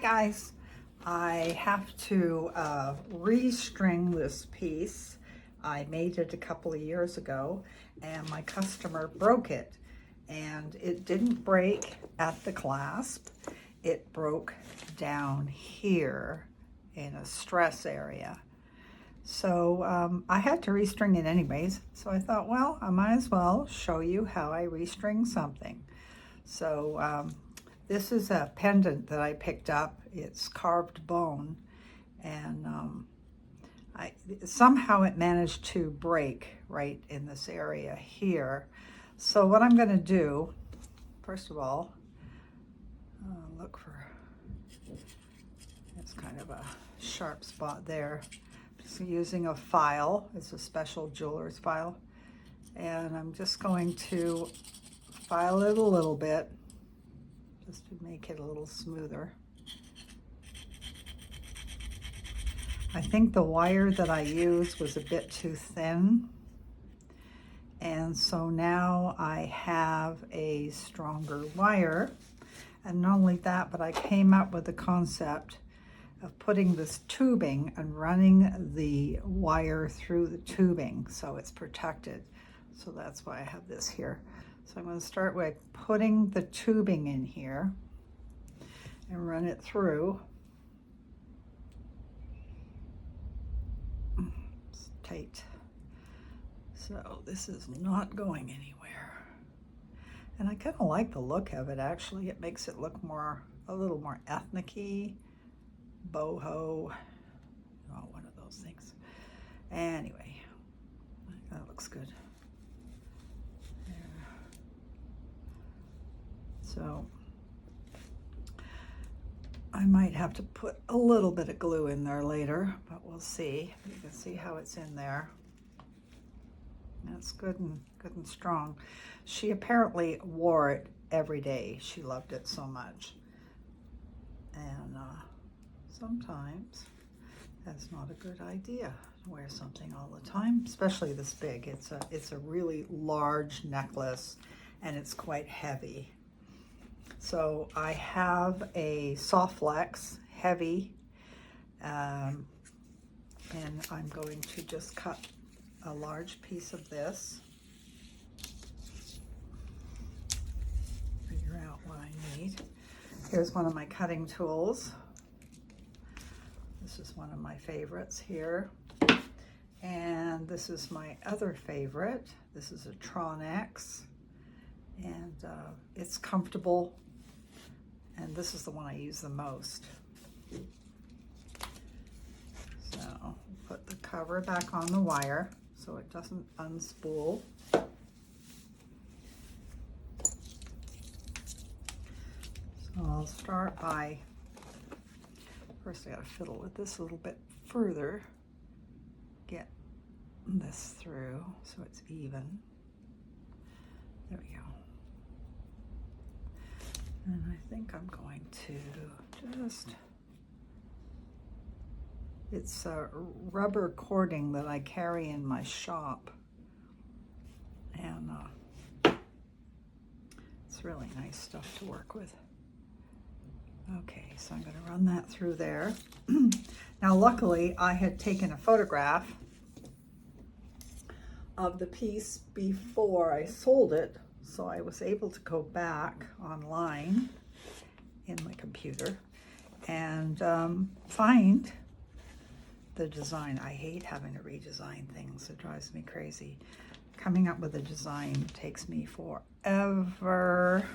guys, I have to restring this piece. I made it a couple of years ago and my customer broke it, and it didn't break at the clasp. It broke down here in a stress area. So I had to restring it anyways. So I thought, well, I might as well show you how I restring something. So this is a pendant that I picked up. It's carved bone, and somehow it managed to break right in this area here. So what I'm going to do, first of all, look for, it's kind of a sharp spot there. Just using a file. It's a special jeweler's file, and I'm just going to file it a little bit just to make it a little smoother. I think the wire that I used was a bit too thin, and so now I have a stronger wire. And not only that, but I came up with the concept of putting this tubing and running the wire through the tubing so it's protected. So that's why I have this here. So I'm going to start with putting the tubing in here and run it through. It's tight. So this is not going anywhere. And I kind of like the look of it, actually. It makes it look a little more ethnic-y, boho, one of those things. Anyway, that looks good. There. So I might have to put a little bit of glue in there later, but we'll see. You can see how it's in there. That's good and strong. She apparently wore it every day. She loved it so much. And sometimes that's not a good idea to wear something all the time, especially this big. It's a really large necklace, and it's quite heavy. So I have a soft flex, heavy, and I'm going to just cut a large piece of this. Figure out what I need. Here's one of my cutting tools. This is one of my favorites here. And this is my other favorite. This is a Tron X. And it's comfortable. And this is the one I use the most. So put the cover back on the wire so it doesn't unspool. So I'll start by, first I gotta fiddle with this a little bit further, get this through so it's even. There we go. And I think I'm going to just, it's a rubber cording that I carry in my shop, and it's really nice stuff to work with. Okay, so I'm going to run that through there. Now luckily I had taken a photograph of the piece before I sold it, so I was able to go back online in my computer and find the design. I hate having to redesign things. It drives me crazy. Coming up with a design takes me forever.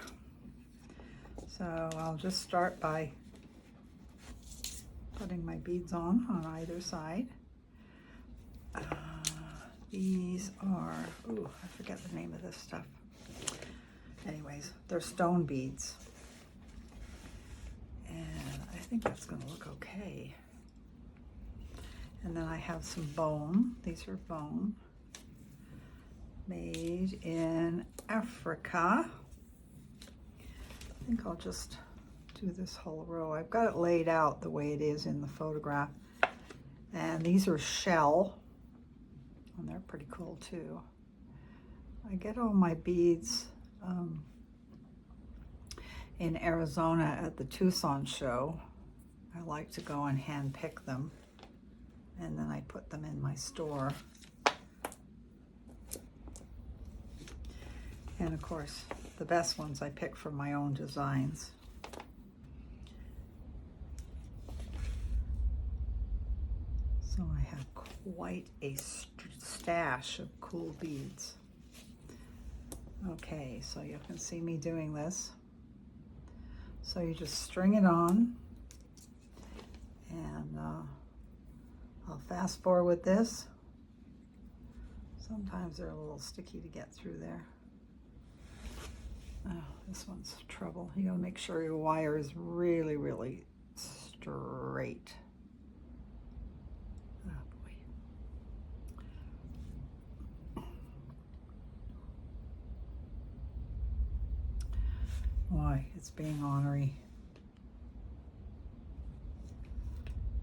So I'll just start by putting my beads on either side. These are, ooh, I forget the name of this stuff. Anyways, they're stone beads. And I think that's going to look okay. And then I have some bone. These are bone. Made in Africa. I think I'll just do this whole row. I've got it laid out the way it is in the photograph. And these are shell. And they're pretty cool too. I get all my beads in Arizona at the Tucson show. I like to go and hand pick them, and then I put them in my store. And of course, the best ones I pick from my own designs. So I have quite a stash of cool beads. Okay, so you can see me doing this. So you just string it on, and I'll fast forward this. Sometimes they're a little sticky to get through there. Oh, this one's trouble. You gotta make sure your wire is really, really straight. Oh boy. Why, it's being ornery.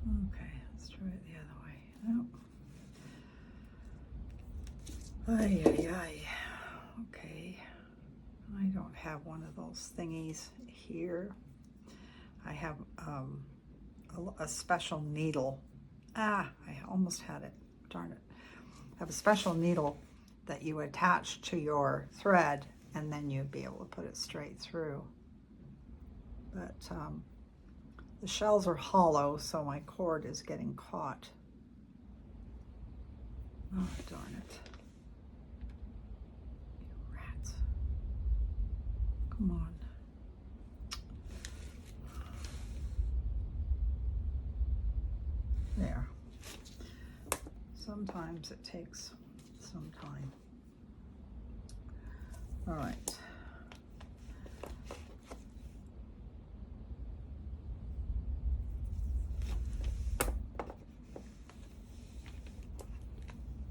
Okay, let's try it the other way. Nope. Ay, ay, ay. Okay. I don't have one of those thingies here. I have a special needle. I almost had it. Darn it. I have a special needle that you attach to your thread, and then you'd be able to put it straight through. But the shells are hollow, so my cord is getting caught. Oh, darn it. You rats. Come on. There. Sometimes it takes some time. All right.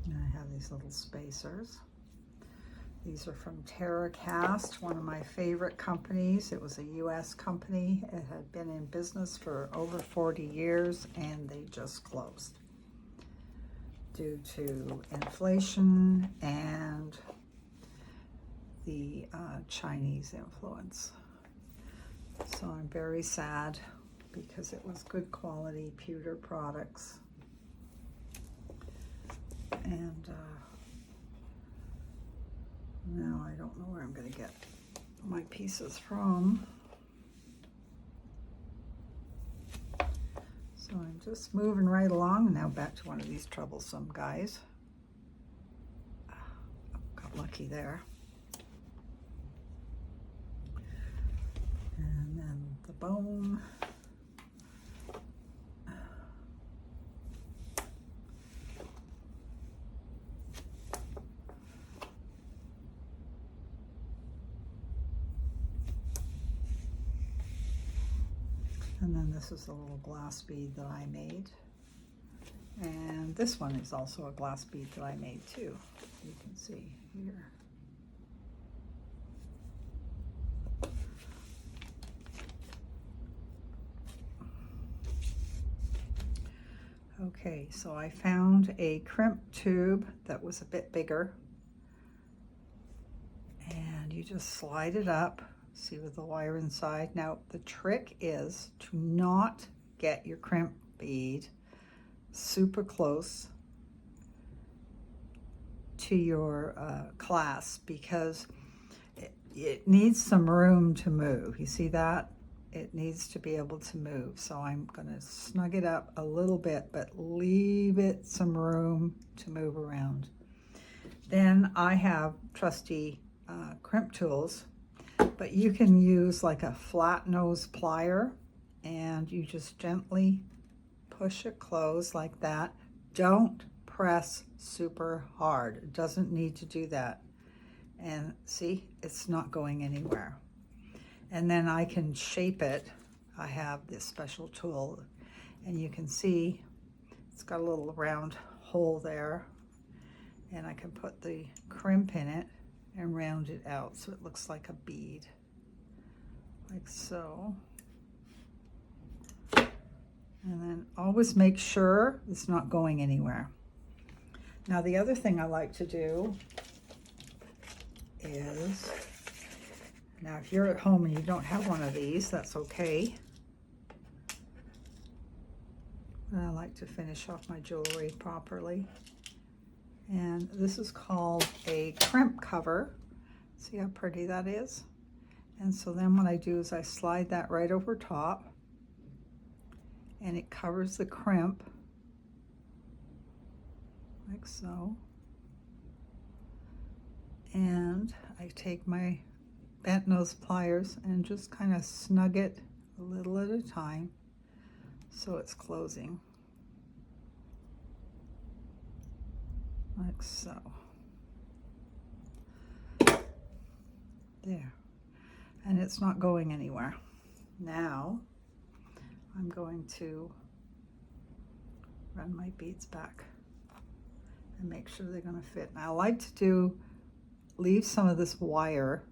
And I have these little spacers. These are from TerraCast, one of my favorite companies. It was a US company. It had been in business for over 40 years, and they just closed due to inflation and the Chinese influence. So I'm very sad because it was good quality pewter products. And now I don't know where I'm going to get my pieces from. So I'm just moving right along. Now back to one of these troublesome guys. Got lucky there. And then the bone. And then this is the little glass bead that I made. And this one is also a glass bead that I made too. You can see here. Okay, so I found a crimp tube that was a bit bigger. And you just slide it up. See, with the wire inside. Now the trick is to not get your crimp bead super close to your clasp, because it needs some room to move. You see that? It needs to be able to move. So I'm going to snug it up a little bit, but leave it some room to move around. Then I have trusty crimp tools. But you can use like a flat nose plier, and you just gently push it closed like that. Don't press super hard. It doesn't need to do that. And see, it's not going anywhere. And then I can shape it. I have this special tool, and you can see it's got a little round hole there, and I can put the crimp in it and round it out so it looks like a bead, like so. And then always make sure it's not going anywhere. Now the other thing I like to do is, now if you're at home and you don't have one of these, that's okay. And I like to finish off my jewelry properly. And this is called a crimp cover. See how pretty that is? And so then what I do is I slide that right over top, and it covers the crimp like so. And I take my bent nose pliers and just kind of snug it a little at a time so it's closing like so. There. And it's not going anywhere. Now I'm going to run my beads back and make sure they're going to fit. Now I like to leave some of this wire,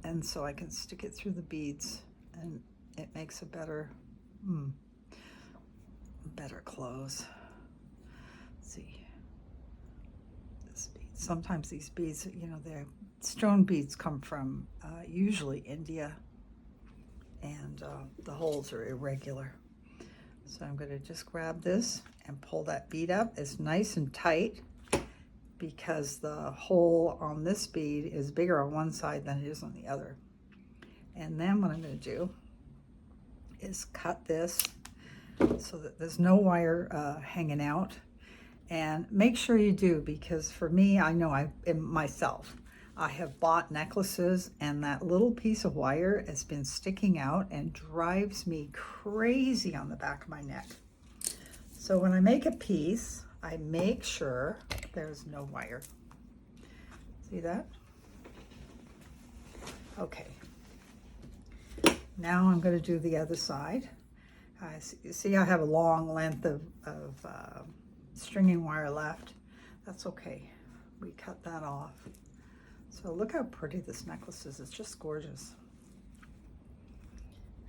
and so I can stick it through the beads, and it makes a better close. Let's see. This bead. Sometimes these beads, you know, they're stone beads come from usually India, and the holes are irregular. So I'm going to just grab this and pull that bead up. It's nice and tight because the hole on this bead is bigger on one side than it is on the other. And then what I'm going to do is cut this so that there's no wire hanging out. And make sure you do, because for me, I know myself, I have bought necklaces and that little piece of wire has been sticking out and drives me crazy on the back of my neck. So when I make a piece, I make sure there's no wire. See that? Okay. Now I'm going to do the other side. See, I have a long length of stringing wire left. That's okay. We cut that off. So look how pretty this necklace is. It's just gorgeous.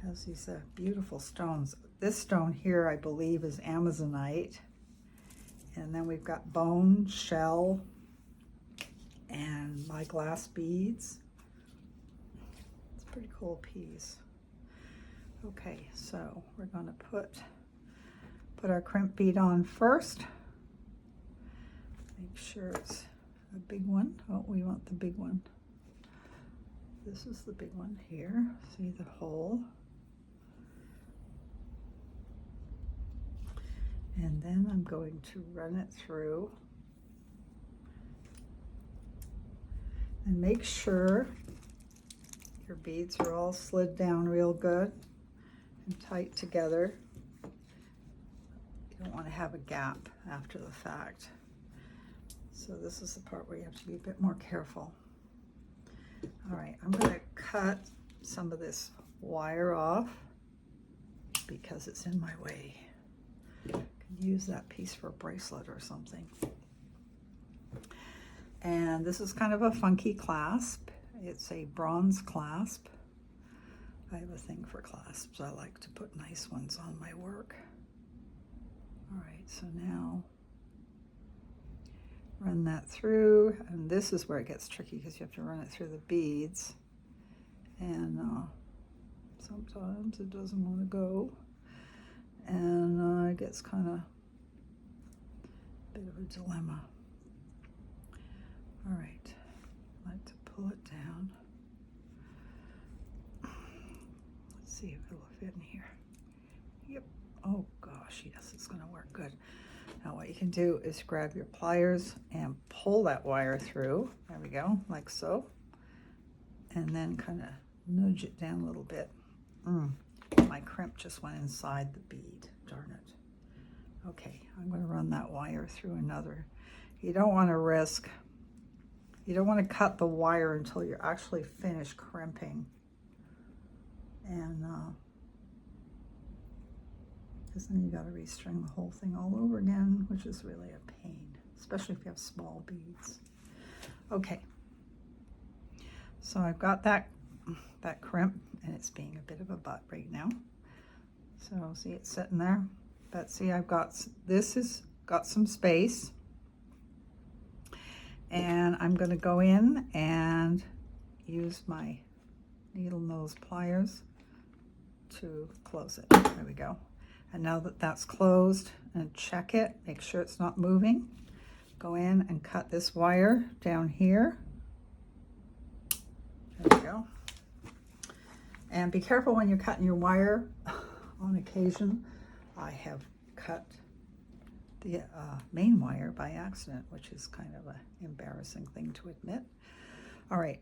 It has these beautiful stones. This stone here, I believe, is Amazonite. And then we've got bone, shell, and my glass beads. It's a pretty cool piece. Okay, so we're going to put our crimp bead on first. Make sure it's a big one. Oh, we want the big one. This is the big one here. See the hole? And then I'm going to run it through and make sure your beads are all slid down real good and tight together. You don't want to have a gap after the fact. So this is the part where you have to be a bit more careful. All right, I'm going to cut some of this wire off because it's in my way. I can use that piece for a bracelet or something. And this is kind of a funky clasp. It's a bronze clasp. I have a thing for clasps. I like to put nice ones on my work. All right, so now run that through, and this is where it gets tricky because you have to run it through the beads, and sometimes it doesn't want to go, and it gets kind of a bit of a dilemma. All right, I like to pull it down. Let's see if it'll fit in here. Yep. Oh gosh, yes, it's going to work good. Now what you can do is grab your pliers and pull that wire through. There we go, like so. And then kind of nudge it down a little bit. My crimp just went inside the bead, darn it. Okay, I'm going to run that wire through another. You don't want to risk, you don't want to cut the wire until you're actually finished crimping. And because then you got to restring the whole thing all over again, which is really a pain, especially if you have small beads. Okay, so I've got that crimp, and it's being a bit of a butt right now. So see, it's sitting there, but see, I've got, this has got some space, and I'm going to go in and use my needle nose pliers to close it. There we go. And now that that's closed, and check it, make sure it's not moving. Go in and cut this wire down here. There we go. And be careful when you're cutting your wire. On occasion, I have cut the main wire by accident, which is kind of an embarrassing thing to admit. All right,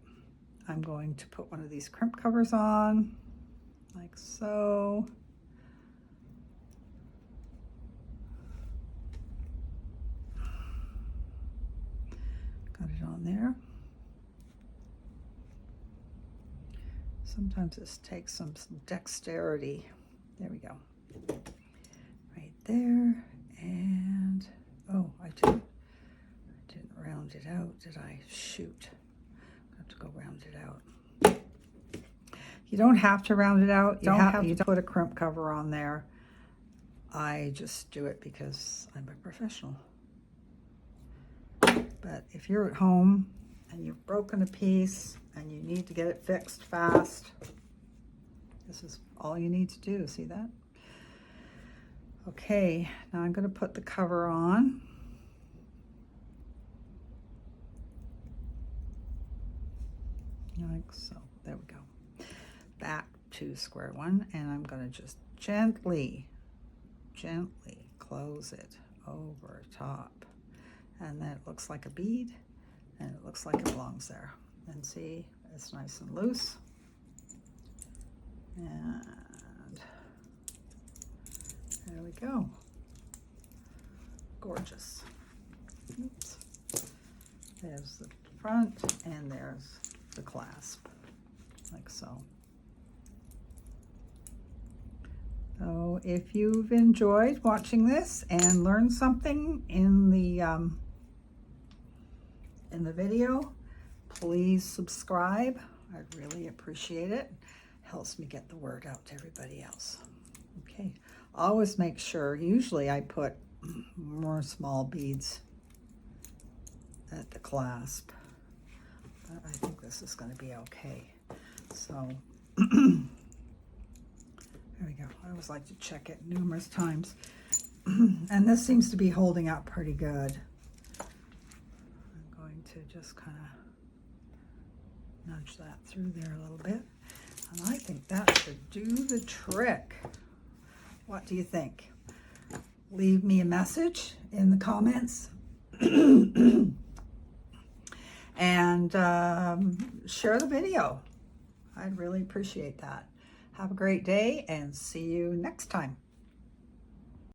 I'm going to put one of these crimp covers on, like so. Got it on there. Sometimes this takes some dexterity. There we go. Right there. And oh, I didn't round it out, did I? Shoot. I have to go round it out. You don't have to round it out. You don't put a crimp cover on there. I just do it because I'm a professional. But if you're at home and you've broken a piece and you need to get it fixed fast, this is all you need to do. See that? Okay, now I'm going to put the cover on. Like so. There we go. Back to square one, and I'm going to just gently close it over top. And then it looks like a bead, and it looks like it belongs there. And see, it's nice and loose. And there we go. Gorgeous. Oops. There's the front, and there's the clasp, like so. So if you've enjoyed watching this and learned something in the video, please subscribe. I'd really appreciate it. Helps me get the word out to everybody else. Okay, always make sure, usually I put more small beads at the clasp, but I think this is going to be okay. So there we go. I always like to check it numerous times. And this seems to be holding up pretty good. I'm going to just kind of nudge that through there a little bit. And I think that should do the trick. What do you think? Leave me a message in the comments. And share the video. I'd really appreciate that. Have a great day and see you next time.